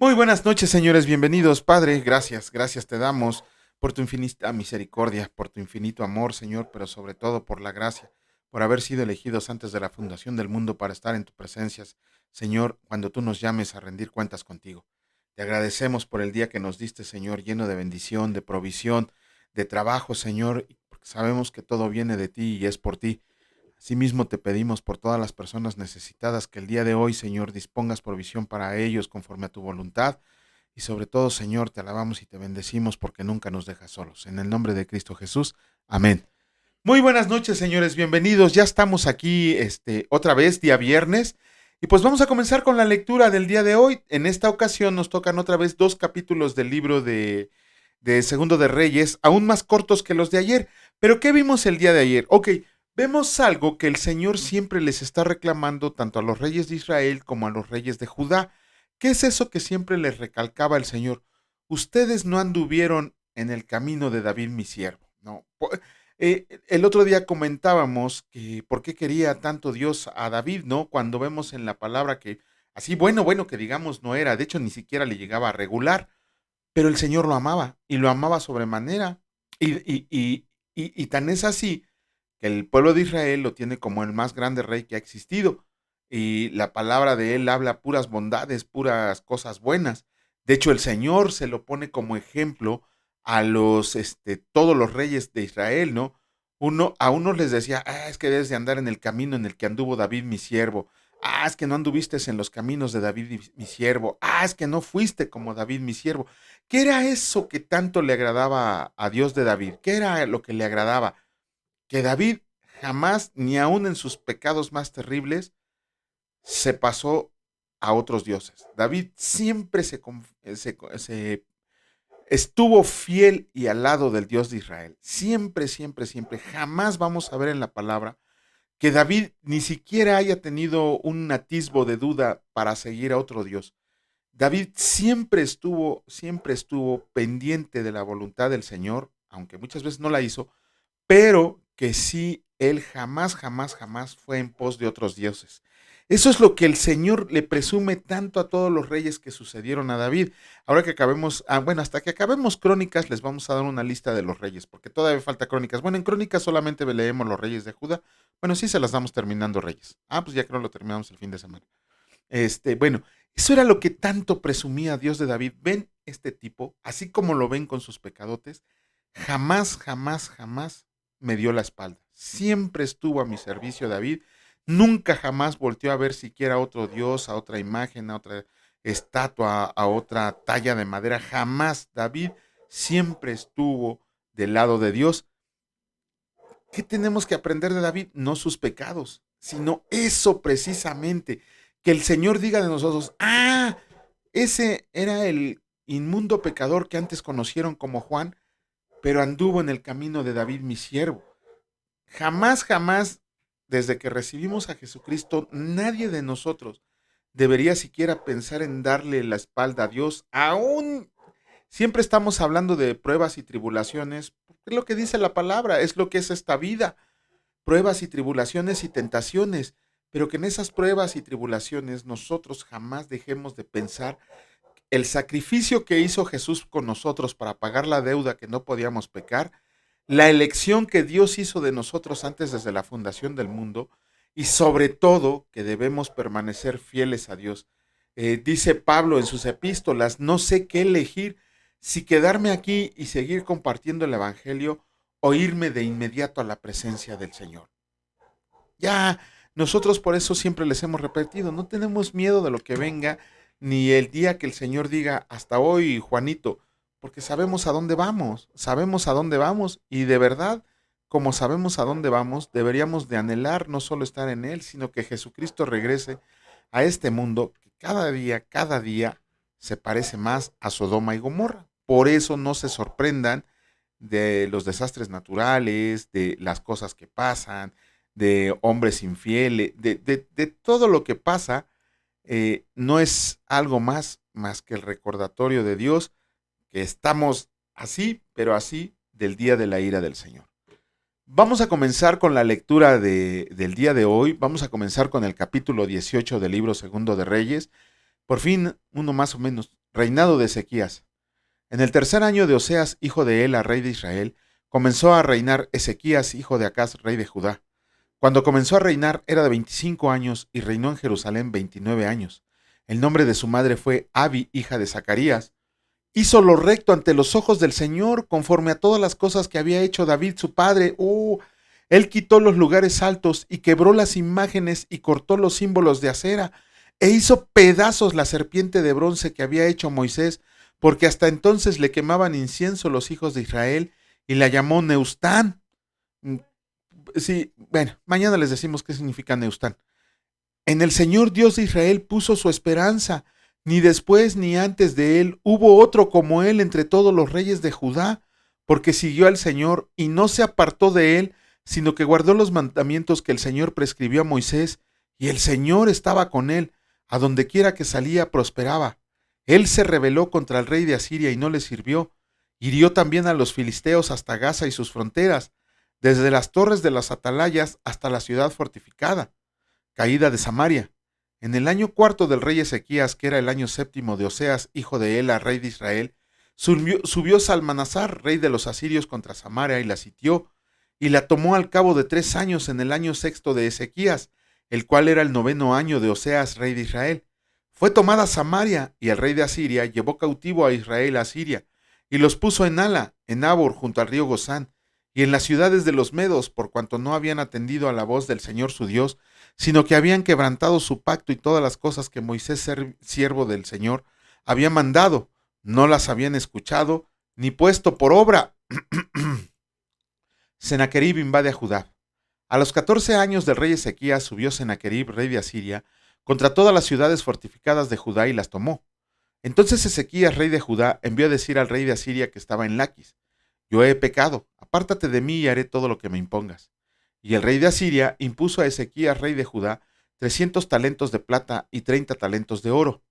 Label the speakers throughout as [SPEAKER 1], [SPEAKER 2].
[SPEAKER 1] Muy buenas noches, señores, bienvenidos, Padre, gracias te damos por tu infinita misericordia, por tu infinito amor, Señor, pero sobre todo por la gracia, por haber sido elegidos antes de la fundación del mundo para estar en tu presencia, Señor, cuando tú nos llames a rendir cuentas contigo. Te agradecemos por el día que nos diste, Señor, lleno de bendición, de provisión, de trabajo, Señor, porque sabemos que todo viene de ti y es por ti. Asimismo te pedimos por todas las personas necesitadas que el día de hoy, Señor, dispongas provisión para ellos conforme a tu voluntad. Y sobre todo, Señor, te alabamos y te bendecimos porque nunca nos dejas solos. En el nombre de Cristo Jesús. Amén. Muy buenas noches, señores, bienvenidos. Ya estamos aquí otra vez, día viernes. Y pues vamos a comenzar con la lectura del día de hoy. En esta ocasión nos tocan otra vez dos capítulos del libro de Segundo de Reyes, aún más cortos que los de ayer. Pero ¿qué vimos el día de ayer? Ok, vemos algo que el Señor siempre les está reclamando tanto a los reyes de Israel como a los reyes de Judá. ¿Qué es eso que siempre les recalcaba el Señor? Ustedes no anduvieron en el camino de David mi siervo. No. El otro día comentábamos que por qué quería tanto Dios a David, ¿no? Cuando vemos en la palabra que así bueno que digamos no era, de hecho ni siquiera le llegaba a regular, pero el Señor lo amaba y lo amaba sobremanera. Y tan es así que el pueblo de Israel lo tiene como el más grande rey que ha existido. Y la palabra de él habla puras bondades, puras cosas buenas. De hecho, el Señor se lo pone como ejemplo a todos los reyes de Israel, ¿no? A unos les decía, es que debes de andar en el camino en el que anduvo David mi siervo. Es que no anduviste en los caminos de David mi siervo. Es que no fuiste como David mi siervo. ¿Qué era eso que tanto le agradaba a Dios de David? ¿Qué era lo que le agradaba? Que David jamás, ni aun en sus pecados más terribles, se pasó a otros dioses. David siempre se estuvo fiel y al lado del Dios de Israel. Siempre. Jamás vamos a ver en la palabra que David ni siquiera haya tenido un atisbo de duda para seguir a otro Dios. David siempre estuvo pendiente de la voluntad del Señor, aunque muchas veces no la hizo, pero que sí, él jamás fue en pos de otros dioses. Eso es lo que el Señor le presume tanto a todos los reyes que sucedieron a David. Ahora que acabemos, hasta que acabemos Crónicas, les vamos a dar una lista de los reyes, porque todavía falta Crónicas. Bueno, en Crónicas solamente leemos los reyes de Judá. Bueno, sí se las damos terminando reyes. Pues ya creo lo terminamos el fin de semana. Bueno, eso era lo que tanto presumía Dios de David. Ven este tipo, así como lo ven con sus pecadotes, jamás me dio la espalda. Siempre estuvo a mi servicio David. Nunca jamás volteó a ver siquiera a otro Dios, a otra imagen, a otra estatua, a otra talla de madera. Jamás. David siempre estuvo del lado de Dios. ¿Qué tenemos que aprender de David? No sus pecados, sino eso precisamente. Que el Señor diga de nosotros, ese era el inmundo pecador que antes conocieron como Juan, pero anduvo en el camino de David mi siervo. Jamás, desde que recibimos a Jesucristo, nadie de nosotros debería siquiera pensar en darle la espalda a Dios. Aún siempre estamos hablando de pruebas y tribulaciones, porque es lo que dice la palabra, es lo que es esta vida. Pruebas y tribulaciones y tentaciones, pero que en esas pruebas y tribulaciones nosotros jamás dejemos de pensar el sacrificio que hizo Jesús con nosotros para pagar la deuda que no podíamos pecar, la elección que Dios hizo de nosotros antes desde la fundación del mundo y sobre todo que debemos permanecer fieles a Dios. Dice Pablo en sus epístolas, no sé qué elegir, si quedarme aquí y seguir compartiendo el Evangelio o irme de inmediato a la presencia del Señor. Ya, nosotros por eso siempre les hemos repetido, no tenemos miedo de lo que venga, ni el día que el Señor diga, hasta hoy, Juanito, porque sabemos a dónde vamos, y de verdad, como sabemos a dónde vamos, deberíamos de anhelar no solo estar en Él, sino que Jesucristo regrese a este mundo que cada día se parece más a Sodoma y Gomorra. Por eso no se sorprendan de los desastres naturales, de las cosas que pasan, de hombres infieles, de todo lo que pasa, no es algo más que el recordatorio de Dios que estamos así, pero así del día de la ira del Señor. Vamos a comenzar con la lectura del día de hoy. Vamos a comenzar con el capítulo 18 del libro Segundo de Reyes. Por fin, uno más o menos Reinado de Ezequías. En el tercer año de Oseas, hijo de Ela, rey de Israel, comenzó a reinar Ezequías, hijo de Acaz, rey de Judá. Cuando comenzó a reinar era de 25 años y reinó en Jerusalén 29 años. El nombre de su madre fue Abi, hija de Zacarías. Hizo lo recto ante los ojos del Señor, conforme a todas las cosas que había hecho David su padre. Él quitó los lugares altos y quebró las imágenes y cortó los símbolos de acera, e hizo pedazos la serpiente de bronce que había hecho Moisés, porque hasta entonces le quemaban incienso los hijos de Israel, y la llamó Neustán. Sí, bueno, mañana les decimos qué significa Neustán. En el Señor Dios de Israel puso su esperanza. Ni después ni antes de él hubo otro como él entre todos los reyes de Judá, porque siguió al Señor y no se apartó de él, sino que guardó los mandamientos que el Señor prescribió a Moisés, y el Señor estaba con él, a donde quiera que salía prosperaba. Él se rebeló contra el rey de Asiria y no le sirvió. Hirió también a los filisteos hasta Gaza y sus fronteras, desde las torres de las atalayas hasta la ciudad fortificada. Caída de Samaria. En el año cuarto del rey Ezequías, que era el año séptimo de Oseas, hijo de Ela, rey de Israel, subió Salmanasar, rey de los asirios, contra Samaria y la sitió, y la tomó al cabo de 3 años en el año sexto de Ezequías, el cual era el 9º año de Oseas, rey de Israel. Fue tomada Samaria, y el rey de Asiria llevó cautivo a Israel a Asiria, y los puso en Ala, en Abor, junto al río Gozán, y en las ciudades de los medos, por cuanto no habían atendido a la voz del Señor su Dios, sino que habían quebrantado su pacto y todas las cosas que Moisés, siervo del Señor, había mandado, no las habían escuchado, ni puesto por obra. Sennacherib invade a Judá. A los 14 años del rey Ezequías subió Sennacherib, rey de Asiria, contra todas las ciudades fortificadas de Judá y las tomó. Entonces Ezequías, rey de Judá, envió a decir al rey de Asiria que estaba en Laquis: yo he pecado, apártate de mí y haré todo lo que me impongas. Y el rey de Asiria impuso a Ezequías, rey de Judá, 300 talentos de plata y 30 talentos de oro.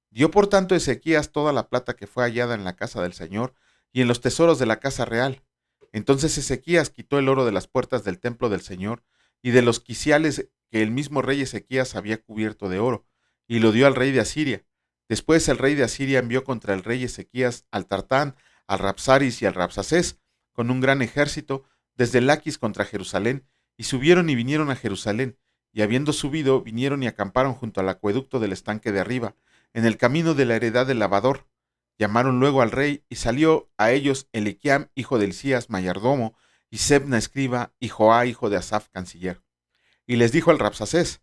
[SPEAKER 1] Dio por tanto Ezequías toda la plata que fue hallada en la casa del Señor y en los tesoros de la casa real. Entonces Ezequías quitó el oro de las puertas del templo del Señor y de los quiciales que el mismo rey Ezequías había cubierto de oro, y lo dio al rey de Asiria. Después el rey de Asiria envió contra el rey Ezequías al Tartán, al Rapsaris y al Rapsacés, con un gran ejército, desde Laquis contra Jerusalén, y subieron y vinieron a Jerusalén, y habiendo subido, vinieron y acamparon junto al acueducto del estanque de arriba, en el camino de la heredad del lavador. Llamaron luego al rey, y salió a ellos Eliquiam, hijo de Hilcías, mayordomo, y Sebna, escriba, y Joá, hijo de Asaf, canciller. Y les dijo al Rapsacés: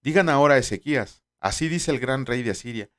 [SPEAKER 1] digan ahora a Ezequías: así dice el gran rey de Asiria,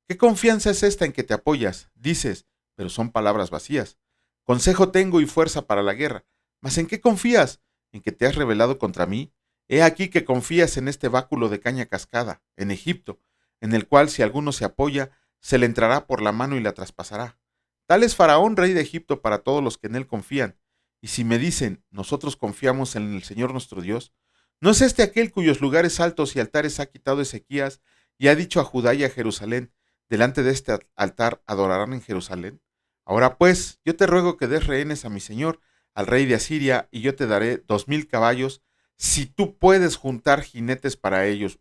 [SPEAKER 1] ¿qué confianza es esta en que te apoyas? Dices, pero son palabras vacías. Consejo tengo y fuerza para la guerra. ¿Mas en qué confías? ¿En que te has rebelado contra mí? He aquí que confías en este báculo de caña cascada, en Egipto, en el cual si alguno se apoya, se le entrará por la mano y la traspasará. Tal es Faraón, rey de Egipto, para todos los que en él confían. Y si me dicen, nosotros confiamos en el Señor nuestro Dios, ¿no es este aquel cuyos lugares altos y altares ha quitado Ezequías y ha dicho a Judá y a Jerusalén: delante de este altar adorarán en Jerusalén? Ahora pues, yo te ruego que des rehenes a mi señor, al rey de Asiria, y yo te daré 2000 caballos, si tú puedes juntar jinetes para ellos.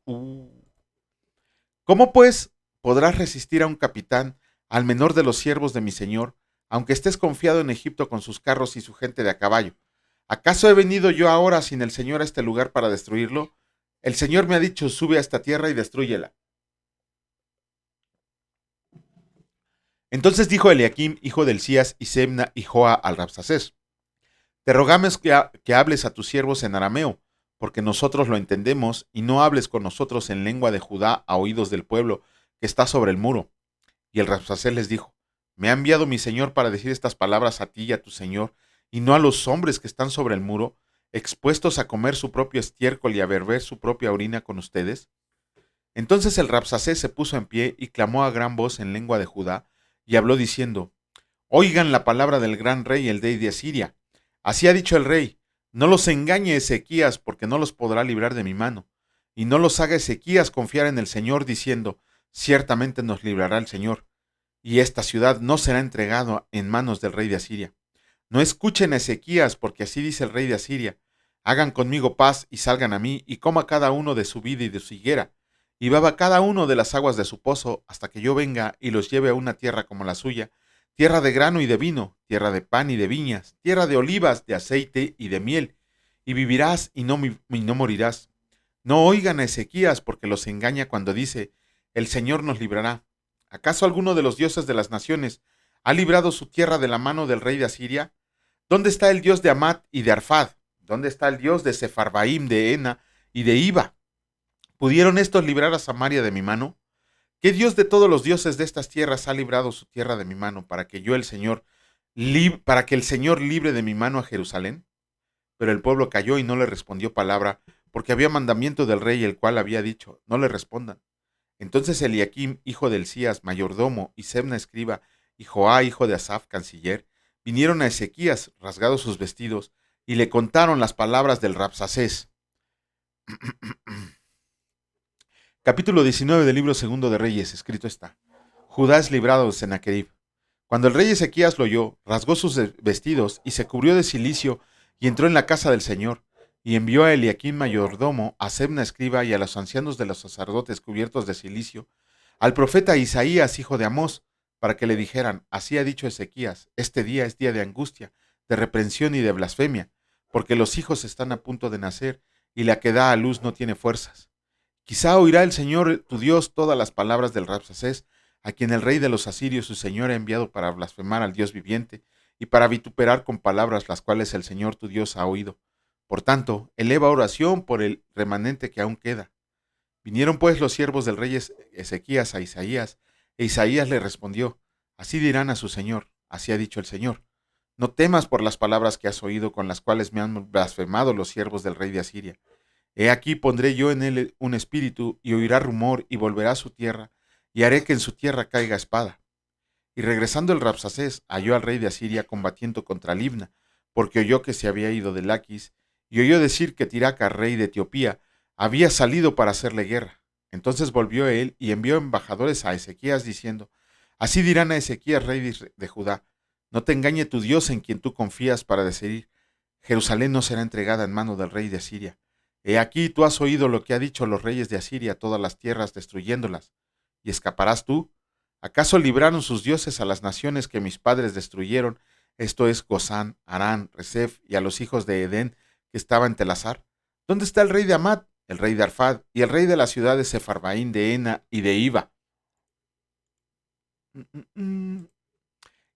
[SPEAKER 1] ¿Cómo pues podrás resistir a un capitán, al menor de los siervos de mi señor, aunque estés confiado en Egipto con sus carros y su gente de a caballo? ¿Acaso he venido yo ahora sin el Señor a este lugar para destruirlo? El Señor me ha dicho: sube a esta tierra y destrúyela. Entonces dijo Eliakim, hijo de Hilcías, y Sebna y Joa al Rabsacés: te rogamos que hables a tus siervos en arameo, porque nosotros lo entendemos, y no hables con nosotros en lengua de Judá a oídos del pueblo que está sobre el muro. Y el Rabsacés les dijo: me ha enviado mi señor para decir estas palabras a ti y a tu señor, y no a los hombres que están sobre el muro, expuestos a comer su propio estiércol y a beber su propia orina con ustedes. Entonces el Rabsacés se puso en pie y clamó a gran voz en lengua de Judá, y habló diciendo: oigan la palabra del gran rey, el rey de Asiria. Así ha dicho el rey: no los engañe Ezequías, porque no los podrá librar de mi mano, y no los haga Ezequías confiar en el Señor, diciendo: ciertamente nos librará el Señor, y esta ciudad no será entregada en manos del rey de Asiria. No escuchen a Ezequías, porque así dice el rey de Asiria: hagan conmigo paz y salgan a mí, y coma cada uno de su vid y de su higuera, y beba cada uno de las aguas de su pozo, hasta que yo venga y los lleve a una tierra como la suya, tierra de grano y de vino, tierra de pan y de viñas, tierra de olivas, de aceite y de miel, y vivirás y no morirás. No oigan a Ezequías, porque los engaña cuando dice: el Señor nos librará. ¿Acaso alguno de los dioses de las naciones ha librado su tierra de la mano del rey de Asiria? ¿Dónde está el Dios de Amat y de Arfad? ¿Dónde está el Dios de Sefarbaim, de Ena y de Iba? ¿Pudieron estos librar a Samaria de mi mano? ¿Qué Dios de todos los dioses de estas tierras ha librado su tierra de mi mano para que el Señor libre de mi mano a Jerusalén? Pero el pueblo calló y no le respondió palabra, porque había mandamiento del rey, el cual había dicho: no le respondan. Entonces Eliaquim, hijo de Hilcías, mayordomo, y Sebna, escriba, y Joá, hijo de Asaph, canciller, vinieron a Ezequías, rasgados sus vestidos, y le contaron las palabras del Rabsacés. Capítulo 19 del libro segundo de Reyes, escrito está: Judá es librado de Sennacherib. Cuando el rey Ezequías lo oyó, rasgó sus vestidos y se cubrió de cilicio y entró en la casa del Señor, y envió a Eliaquim mayordomo, a Sebna escriba y a los ancianos de los sacerdotes cubiertos de cilicio, al profeta Isaías, hijo de Amós, para que le dijeran: así ha dicho Ezequías, este día es día de angustia, de reprensión y de blasfemia, porque los hijos están a punto de nacer y la que da a luz no tiene fuerzas. Quizá oirá el Señor tu Dios todas las palabras del Rabsacés, a quien el rey de los asirios su señor ha enviado para blasfemar al Dios viviente y para vituperar con palabras las cuales el Señor tu Dios ha oído. Por tanto, eleva oración por el remanente que aún queda. Vinieron pues los siervos del rey Ezequías a Isaías, e Isaías le respondió: así dirán a su señor, así ha dicho el Señor: no temas por las palabras que has oído, con las cuales me han blasfemado los siervos del rey de Asiria. He aquí pondré yo en él un espíritu, y oirá rumor, y volverá a su tierra, y haré que en su tierra caiga espada. Y regresando el Rabsacés, halló al rey de Asiria combatiendo contra Libna, porque oyó que se había ido de Laquis, y oyó decir que Tiraca, rey de Etiopía, había salido para hacerle guerra. Entonces volvió él y envió embajadores a Ezequías, diciendo: así dirán a Ezequías, rey de Judá: no te engañe tu Dios en quien tú confías para decir: Jerusalén no será entregada en mano del rey de Asiria. He aquí tú has oído lo que ha dicho los reyes de Asiria a todas las tierras, destruyéndolas. ¿Y escaparás tú? ¿Acaso libraron sus dioses a las naciones que mis padres destruyeron, esto es Gozán, Harán, Resef, y a los hijos de Edén que estaba en Telazar? ¿Dónde está el rey de Amat, el rey de Arfad, y el rey de las ciudades Sefarbaín, de Ena y de Iba?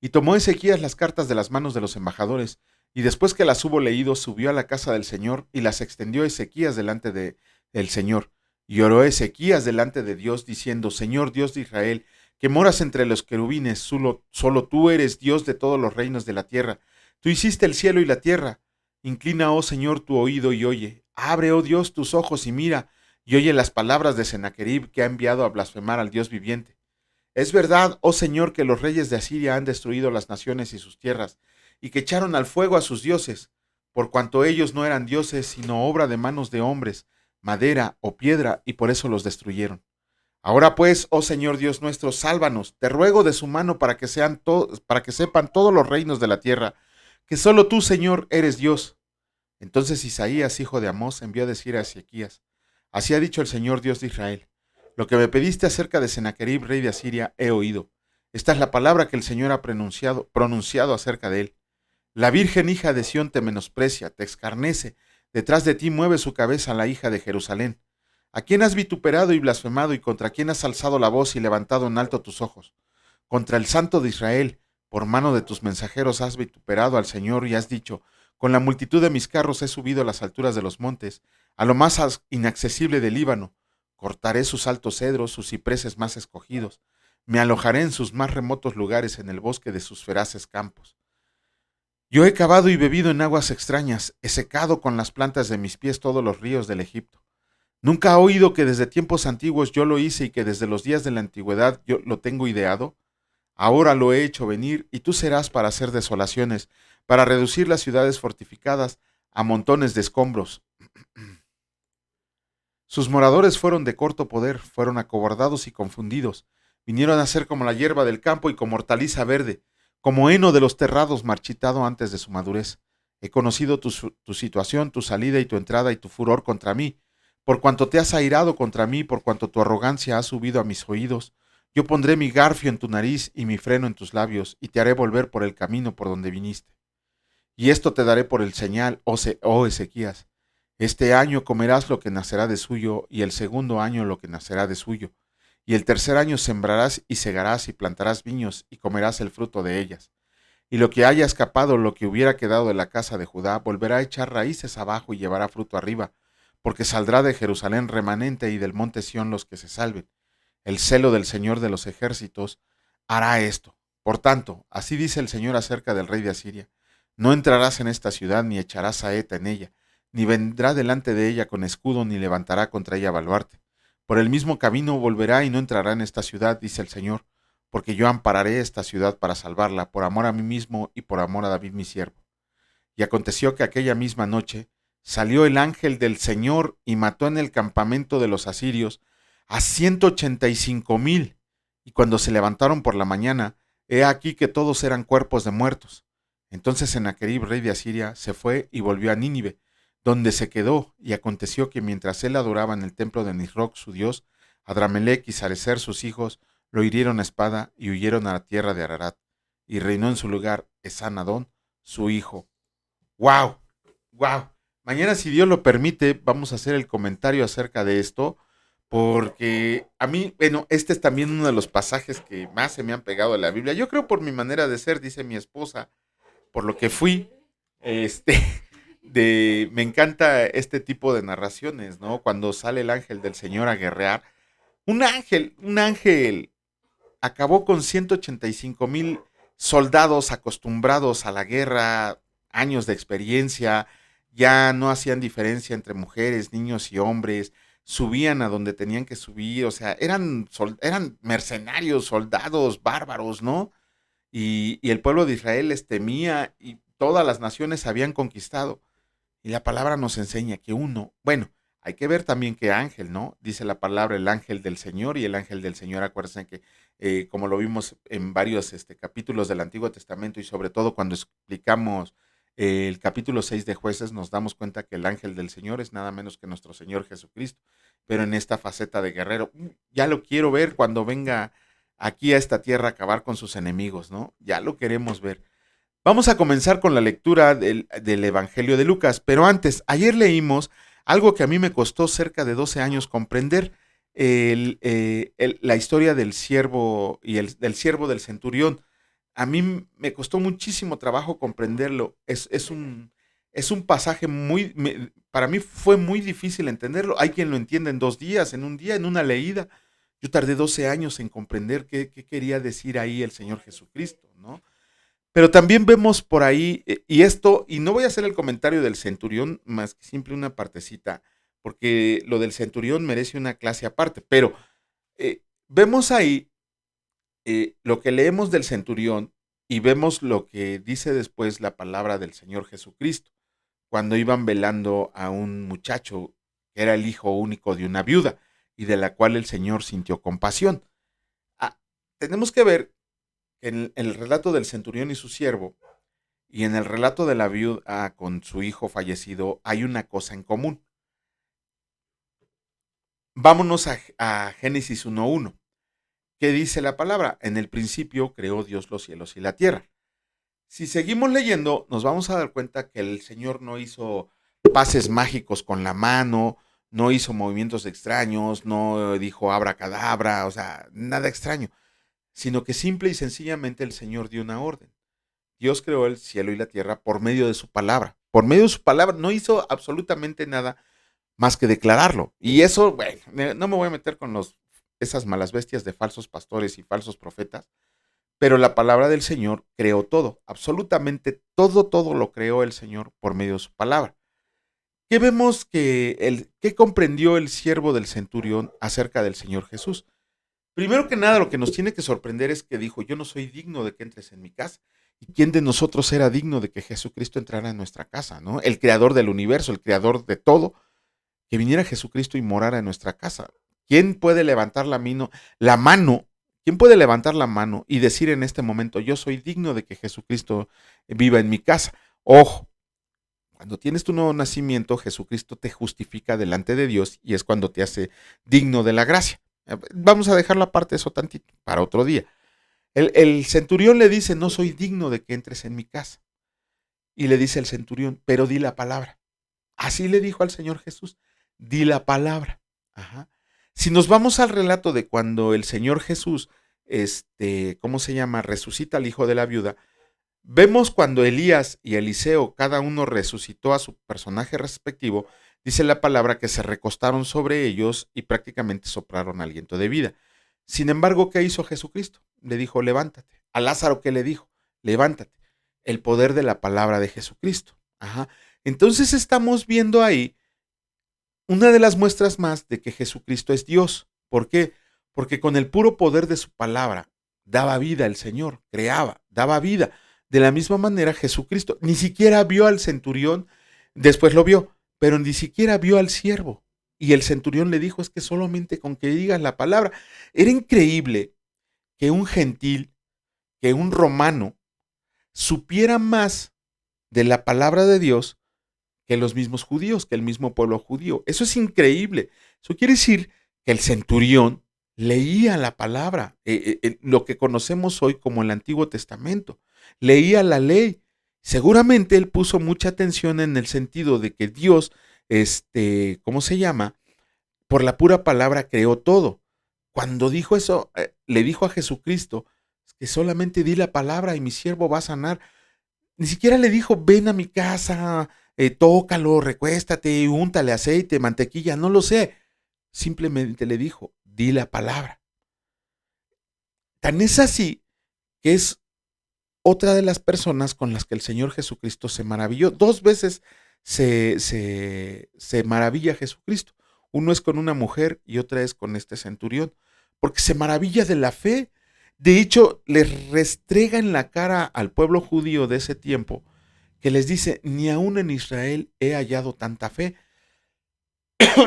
[SPEAKER 1] Y tomó Ezequías las cartas de las manos de los embajadores, y después que las hubo leído, subió a la casa del Señor, y las extendió Ezequías delante del Señor. Y oró Ezequías delante de Dios, diciendo: Señor Dios de Israel, que moras entre los querubines, solo tú eres Dios de todos los reinos de la tierra. Tú hiciste el cielo y la tierra. Inclina, oh Señor, tu oído y oye. Abre, oh Dios, tus ojos y mira, y oye las palabras de Sennacherib, que ha enviado a blasfemar al Dios viviente. Es verdad, oh Señor, que los reyes de Asiria han destruido las naciones y sus tierras, y que echaron al fuego a sus dioses, por cuanto ellos no eran dioses, sino obra de manos de hombres, madera o piedra, y por eso los destruyeron. Ahora pues, oh Señor Dios nuestro, sálvanos, te ruego de su mano para que sepan todos los reinos de la tierra, que solo tú, Señor, eres Dios. Entonces Isaías, hijo de Amós, envió a decir a Ezequías: así ha dicho el Señor Dios de Israel: lo que me pediste acerca de Sennacherib, rey de Asiria, he oído. Esta es la palabra que el Señor ha pronunciado acerca de él. La virgen hija de Sión te menosprecia, te escarnece, detrás de ti mueve su cabeza la hija de Jerusalén. ¿A quién has vituperado y blasfemado, y contra quién has alzado la voz y levantado en alto tus ojos? Contra el Santo de Israel, por mano de tus mensajeros has vituperado al Señor y has dicho: con la multitud de mis carros he subido a las alturas de los montes, a lo más inaccesible del Líbano. Cortaré sus altos cedros, sus cipreses más escogidos. Me alojaré en sus más remotos lugares, en el bosque de sus feraces campos. Yo he cavado y bebido en aguas extrañas, he secado con las plantas de mis pies todos los ríos del Egipto. ¿Nunca ha oído que desde tiempos antiguos yo lo hice y que desde los días de la antigüedad yo lo tengo ideado? Ahora lo he hecho venir, y tú serás para hacer desolaciones, para reducir las ciudades fortificadas a montones de escombros. Sus moradores fueron de corto poder, fueron acobardados y confundidos. Vinieron a ser como la hierba del campo y como hortaliza verde, como heno de los terrados marchitado antes de su madurez. He conocido tu situación, tu salida y tu entrada y tu furor contra mí, Por cuanto te has airado contra mí, por cuanto tu arrogancia ha subido a mis oídos, yo pondré mi garfio en tu nariz y mi freno en tus labios, y te haré volver por el camino por donde viniste. Y esto te daré por el señal, oh Ezequías. Este año comerás lo que nacerá de suyo, y el segundo año lo que nacerá de suyo. Y el tercer año sembrarás y segarás y plantarás viños, y comerás el fruto de ellas. Y lo que haya escapado, lo que hubiera quedado de la casa de Judá, volverá a echar raíces abajo y llevará fruto arriba, porque saldrá de Jerusalén remanente y del monte Sión los que se salven. El celo del Señor de los ejércitos hará esto. Por tanto, así dice el Señor acerca del rey de Asiria: no entrarás en esta ciudad, ni echarás saeta en ella, ni vendrá delante de ella con escudo, ni levantará contra ella baluarte. Por el mismo camino volverá y no entrará en esta ciudad, dice el Señor, porque yo ampararé esta ciudad para salvarla, por amor a mí mismo y por amor a David mi siervo. Y aconteció que aquella misma noche salió el ángel del Señor y mató en el campamento de los asirios a 185,000. Y cuando se levantaron por la mañana, he aquí que todos eran cuerpos de muertos. Entonces Sennacherib, rey de Asiria, se fue y volvió a Nínive, donde se quedó, y aconteció que mientras él adoraba en el templo de Nisroch su dios, Adramelech y Sarecer sus hijos lo hirieron a espada y huyeron a la tierra de Ararat, y reinó en su lugar Esarhadón, su hijo. ¡Wow! ¡Wow! Mañana, si Dios lo permite, vamos a hacer el comentario acerca de esto, porque a mí, bueno, este es también uno de los pasajes que más se me han pegado de la Biblia. Yo creo por mi manera de ser, dice mi esposa, por lo que fui, este, me encanta este tipo de narraciones, ¿no? Cuando sale el ángel del Señor a guerrear. Un ángel acabó con 185,000 soldados acostumbrados a la guerra, años de experiencia, ya no hacían diferencia entre mujeres, niños y hombres, subían a donde tenían que subir, o sea, eran mercenarios, soldados, bárbaros, ¿no? Y el pueblo de Israel les temía y todas las naciones habían conquistado. Y la palabra nos enseña que uno, bueno, hay que ver también qué ángel, ¿no? Dice la palabra el ángel del Señor, y el ángel del Señor, acuérdense que como lo vimos en varios capítulos del Antiguo Testamento, y sobre todo cuando explicamos el capítulo 6 de Jueces, nos damos cuenta que el ángel del Señor es nada menos que nuestro Señor Jesucristo, pero en esta faceta de guerrero. Ya lo quiero ver cuando venga aquí a esta tierra a acabar con sus enemigos, ¿no? Ya lo queremos ver. Vamos a comenzar con la lectura del Evangelio de Lucas, pero antes, ayer leímos algo que a mí me costó cerca de 12 años comprender, la historia del siervo y del siervo del centurión. A mí me costó muchísimo trabajo comprenderlo. Es un pasaje para mí fue muy difícil entenderlo. Hay quien lo entiende en 2 días, en un día, en una leída. Yo tardé 12 años en comprender qué quería decir ahí el Señor Jesucristo, ¿no? Pero también vemos por ahí, y no voy a hacer el comentario del centurión, más que simple una partecita, porque lo del centurión merece una clase aparte, pero vemos ahí lo que leemos del centurión y vemos lo que dice después la palabra del Señor Jesucristo, cuando iban velando a un muchacho que era el hijo único de una viuda y de la cual el Señor sintió compasión. Ah, tenemos que ver en el relato del centurión y su siervo, y en el relato de la viuda con su hijo fallecido, hay una cosa en común. Vámonos a Génesis 1:1. ¿Qué dice la palabra? En el principio creó Dios los cielos y la tierra. Si seguimos leyendo, nos vamos a dar cuenta que el Señor no hizo pases mágicos con la mano, no hizo movimientos extraños, no dijo abracadabra, o sea, nada extraño, sino que simple y sencillamente el Señor dio una orden. Dios creó el cielo y la tierra por medio de su palabra. Por medio de su palabra no hizo absolutamente nada más que declararlo. Y eso, bueno, no me voy a meter con esas malas bestias de falsos pastores y falsos profetas, pero la palabra del Señor creó todo, absolutamente todo, todo lo creó el Señor por medio de su palabra. ¿Qué vemos qué comprendió el siervo del centurión acerca del Señor Jesús? Primero que nada, lo que nos tiene que sorprender es que dijo: yo no soy digno de que entres en mi casa. ¿Y quién de nosotros era digno de que Jesucristo entrara en nuestra casa, no? El creador del universo, el creador de todo, que viniera Jesucristo y morara en nuestra casa. ¿Quién puede levantar la mano? ¿Quién puede levantar la mano y decir en este momento: yo soy digno de que Jesucristo viva en mi casa? Ojo, Cuando tienes tu nuevo nacimiento, Jesucristo te justifica delante de Dios y es cuando te hace digno de la gracia. Vamos a dejar la parte de eso tantito para otro día. El centurión le dice, no soy digno de que entres en mi casa. Y le dice el centurión, pero di la palabra. Así le dijo al Señor Jesús, di la palabra. Ajá. Si nos vamos al relato de cuando el Señor Jesús, ¿cómo se llama? Resucita al hijo de la viuda, vemos cuando Elías y Eliseo, cada uno resucitó a su personaje respectivo, dice la palabra que se recostaron sobre ellos y prácticamente soplaron aliento de vida. Sin embargo, ¿qué hizo Jesucristo? Le dijo, levántate. A Lázaro, ¿qué le dijo? Levántate. El poder de la palabra de Jesucristo. Ajá. Entonces estamos viendo ahí una de las muestras más de que Jesucristo es Dios. ¿Por qué? Porque con el puro poder de su palabra daba vida el Señor, creaba, daba vida. De la misma manera Jesucristo ni siquiera vio al centurión, después lo vio, pero ni siquiera vio al siervo. Y el centurión le dijo, es que solamente con que digas la palabra. Era increíble que un gentil, que un romano, supiera más de la palabra de Dios que los mismos judíos, que el mismo pueblo judío. Eso es increíble. Eso quiere decir que el centurión leía la palabra, lo que conocemos hoy como el Antiguo Testamento. Leía la ley. Seguramente él puso mucha atención en el sentido de que Dios, ¿cómo se llama? Por la pura palabra creó todo. Cuando dijo eso, le dijo a Jesucristo que solamente di la palabra y mi siervo va a sanar. Ni siquiera le dijo, ven a mi casa, tócalo, recuéstate, úntale aceite, mantequilla, no lo sé. Simplemente le dijo, di la palabra. Tan es así que es otra de las personas con las que el Señor Jesucristo se maravilló. Dos veces se maravilla Jesucristo. Uno es con una mujer y otra es con este centurión, porque se maravilla de la fe. De hecho, les restrega en la cara al pueblo judío de ese tiempo, que les dice, ni aún en Israel he hallado tanta fe.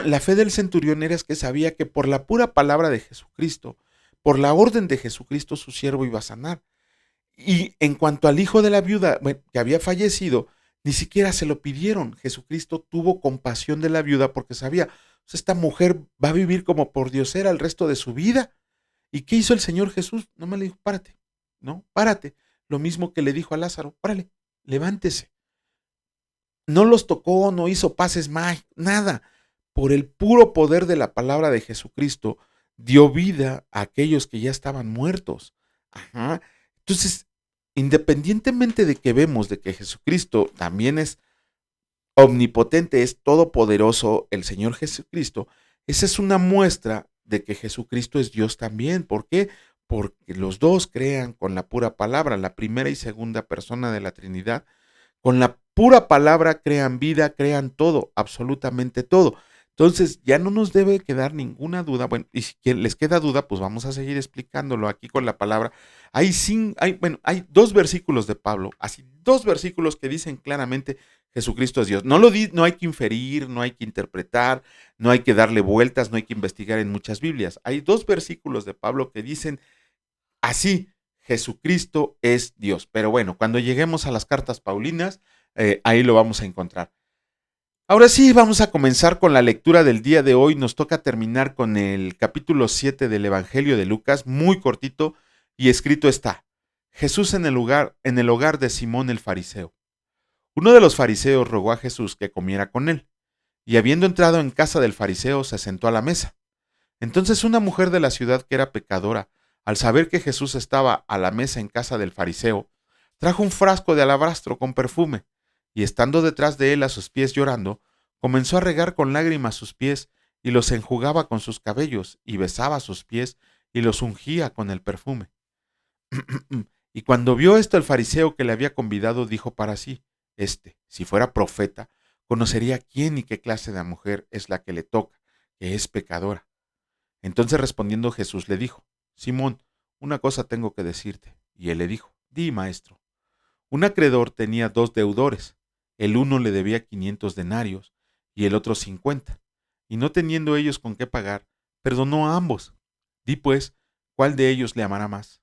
[SPEAKER 1] La fe del centurión era que sabía que por la pura palabra de Jesucristo, por la orden de Jesucristo, su siervo iba a sanar. Y en cuanto al hijo de la viuda, bueno, que había fallecido, ni siquiera se lo pidieron. Jesucristo tuvo compasión de la viuda porque sabía, pues esta mujer va a vivir como por diosera el resto de su vida. ¿Y qué hizo el Señor Jesús? No me le dijo, párate, no, párate. Lo mismo que le dijo a Lázaro, párale, levántese. No los tocó, no hizo pases mágicos, nada. Por el puro poder de la palabra de Jesucristo, dio vida a aquellos que ya estaban muertos. Ajá. Entonces, independientemente de que vemos de que Jesucristo también es omnipotente, es todopoderoso, el Señor Jesucristo, esa es una muestra de que Jesucristo es Dios también. ¿Por qué? Porque los dos crean con la pura palabra, la primera y segunda persona de la Trinidad. Con la pura palabra crean vida, crean todo, absolutamente todo. Entonces ya no nos debe quedar ninguna duda. Bueno, y si les queda duda, pues vamos a seguir explicándolo aquí con la palabra. Hay dos versículos de Pablo, así dos versículos que dicen claramente Jesucristo es Dios. No hay que inferir, no hay que interpretar, no hay que darle vueltas, no hay que investigar en muchas Biblias. Hay dos versículos de Pablo que dicen así, Jesucristo es Dios. Pero bueno, cuando lleguemos a las cartas paulinas, ahí lo vamos a encontrar. Ahora sí, vamos a comenzar con la lectura del día de hoy. Nos toca terminar con el capítulo 7 del Evangelio de Lucas, muy cortito, y escrito está: Jesús en el hogar de Simón el fariseo. Uno de los fariseos rogó a Jesús que comiera con él, y habiendo entrado en casa del fariseo, se sentó a la mesa. Entonces una mujer de la ciudad que era pecadora, al saber que Jesús estaba a la mesa en casa del fariseo, trajo un frasco de alabastro con perfume, y estando detrás de él a sus pies llorando, comenzó a regar con lágrimas sus pies, y los enjugaba con sus cabellos, y besaba sus pies, y los ungía con el perfume. Y cuando vio esto el fariseo que le había convidado, dijo para sí, si fuera profeta, conocería quién y qué clase de mujer es la que le toca, que es pecadora. Entonces respondiendo Jesús le dijo, Simón, una cosa tengo que decirte. Y él le dijo, di, maestro. Un acreedor tenía dos deudores. El uno le debía 500 denarios y el otro 50. Y no teniendo ellos con qué pagar, perdonó a ambos. Di pues, ¿cuál de ellos le amará más?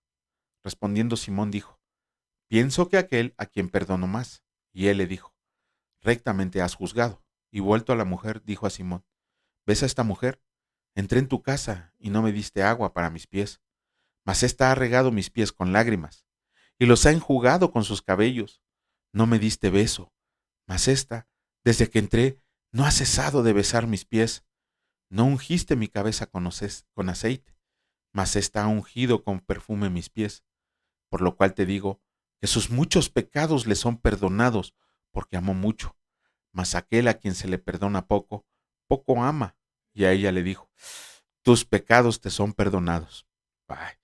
[SPEAKER 1] Respondiendo Simón dijo, pienso que aquel a quien perdono más. Y él le dijo, rectamente has juzgado. Y vuelto a la mujer, dijo a Simón: ¿Ves a esta mujer? Entré en tu casa y no me diste agua para mis pies, mas ésta ha regado mis pies con lágrimas y los ha enjugado con sus cabellos. No me diste beso, mas ésta, desde que entré, no ha cesado de besar mis pies. No ungiste mi cabeza con aceite, mas ésta ha ungido con perfume mis pies. Por lo cual te digo que sus muchos pecados le son perdonados, porque amó mucho. Mas aquel a quien se le perdona poco, poco ama. Y a ella le dijo: tus pecados te son perdonados. Ay,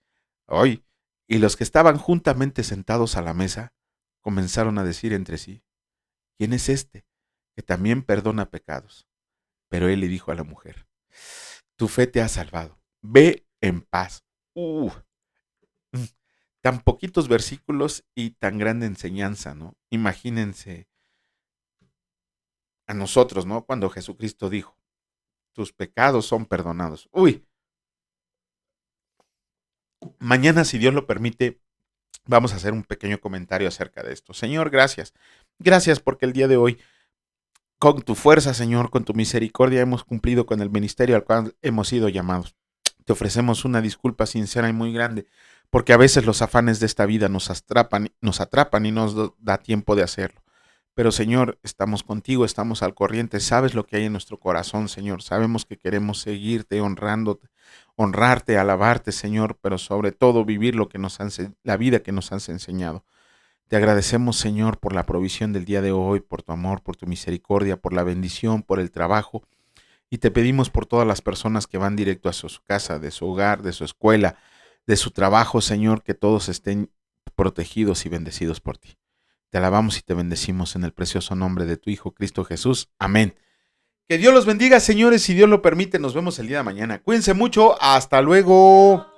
[SPEAKER 1] hoy, y los que estaban juntamente sentados a la mesa comenzaron a decir entre sí: ¿quién es este que también perdona pecados? Pero él le dijo a la mujer: tu fe te ha salvado, ve en paz. Uh, mm, Tan poquitos versículos y tan grande enseñanza, ¿no? Imagínense a nosotros, ¿no? Cuando Jesucristo dijo: tus pecados son perdonados. Uy, mañana, si Dios lo permite, vamos a hacer un pequeño comentario acerca de esto. Señor, gracias. Gracias porque el día de hoy, con tu fuerza, Señor, con tu misericordia, hemos cumplido con el ministerio al cual hemos sido llamados. Te ofrecemos una disculpa sincera y muy grande, porque a veces los afanes de esta vida nos atrapan y nos da tiempo de hacerlo. Pero Señor, estamos contigo, estamos al corriente, sabes lo que hay en nuestro corazón, Señor. Sabemos que queremos seguirte, honrándote, honrarte, alabarte, Señor, pero sobre todo vivir la vida que nos has enseñado. Te agradecemos, Señor, por la provisión del día de hoy, por tu amor, por tu misericordia, por la bendición, por el trabajo. Y te pedimos por todas las personas que van directo a su casa, de su hogar, de su escuela, de su trabajo, Señor, que todos estén protegidos y bendecidos por ti. Te alabamos y te bendecimos en el precioso nombre de tu Hijo Cristo Jesús. Amén. Que Dios los bendiga, señores. Si Dios lo permite, nos vemos el día de mañana. Cuídense mucho. Hasta luego.